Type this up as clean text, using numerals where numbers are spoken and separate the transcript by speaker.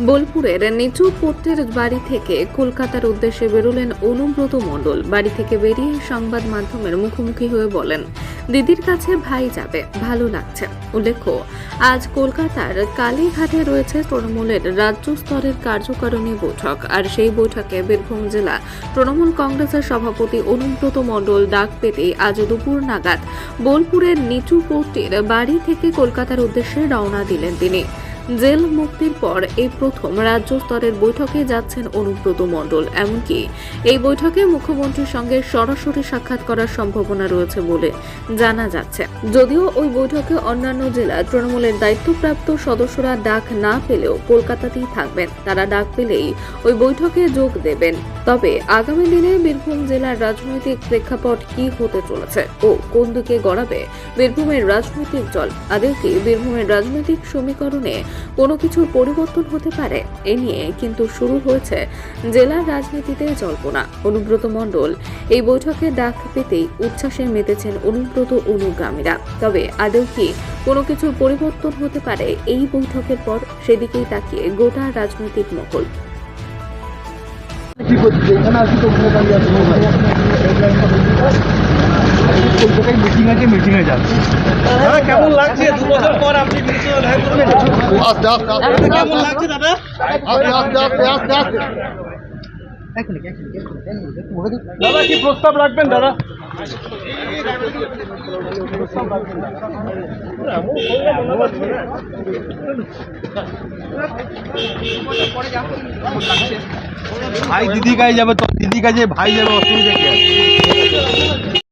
Speaker 1: বোলপুরের নিচু পোর্টের বাড়ি থেকে কলকাতার উদ্দেশ্যে বেরোলেন অনুব্রত মণ্ডল। বাড়ি থেকে বেরিয়ে সংবাদ মাধ্যমের মুখোমুখি হয়ে বলেন, দিদির কাছে ভাই যাবে, ভালো লাগছে। উল্লেখ্য, আজ কলকাতার কালীঘাটে রয়েছে তৃণমূলের রাজ্য স্তরের কার্যকারিণী বৈঠক। আর সেই বৈঠকে বীরভূম জেলা তৃণমূল কংগ্রেসের সভাপতি অনুব্রত মণ্ডল ডাক পেতেই আজ দুপুর নাগাদ বোলপুরের নিচু পোর্টের বাড়ি থেকে কলকাতার উদ্দেশ্যে রওনা দিলেন তিনি। জেল মুক্তির পর এই প্রথম রাজ্য স্তরের বৈঠকে যাচ্ছেন অনুব্রত মণ্ডল। এমনকি এই বৈঠকে মুখ্যমন্ত্রীর সঙ্গে সরাসরি সাক্ষাৎ করার সম্ভাবনা রয়েছে বলে জানা যাচ্ছে। যদিও ওই বৈঠকে অন্যান্য জেলা তৃণমূলের দায়িত্বপ্রাপ্ত সদস্যরা ডাক না পেলেও কলকাতাতেই থাকবেন। তারা ডাক পেলেই ওই বৈঠকে যোগ দেবেন। তবে আগামী দিনে বীরভূম জেলার রাজনৈতিক প্রেক্ষাপট কি হতে চলেছে ও কোন দিকে গড়াবে বীরভূমের রাজনৈতিক জল, আদৌ কি বীরভূমের রাজনৈতিক সমীকরণে কোনো কিছুর পরিবর্তন হতে পারে, এ নিয়ে কিন্তু শুরু হয়েছে জেলার রাজনীতিতে জল্পনা। অনুব্রত মণ্ডল এই বৈঠকে ডাক পেতেই উচ্ছ্বাসে মেতেছেন অনুব্রত অনুগামীরা। তবে আদৌ কি কোনো কিছুর পরিবর্তন হতে পারে এই বৈঠকের পর, সেদিকেই তাকিয়ে গোটা রাজনৈতিক মহল।
Speaker 2: কি করছে এখানে আসি তো ওখানে দাঁড়িয়ে আছে মিটিং আছে, মিটিংয়ে যাচ্ছে।
Speaker 3: দাদা কেমন লাগছে 2 বছর পর আপনি কেমন লাগছে দাদা? দাদা কি প্রস্তাব রাখবেন দাদা?
Speaker 2: ভাই দিদি কাছে যাবে, তো দিদি কাছে ভাই যাবে, অসুবিধা কি আছে?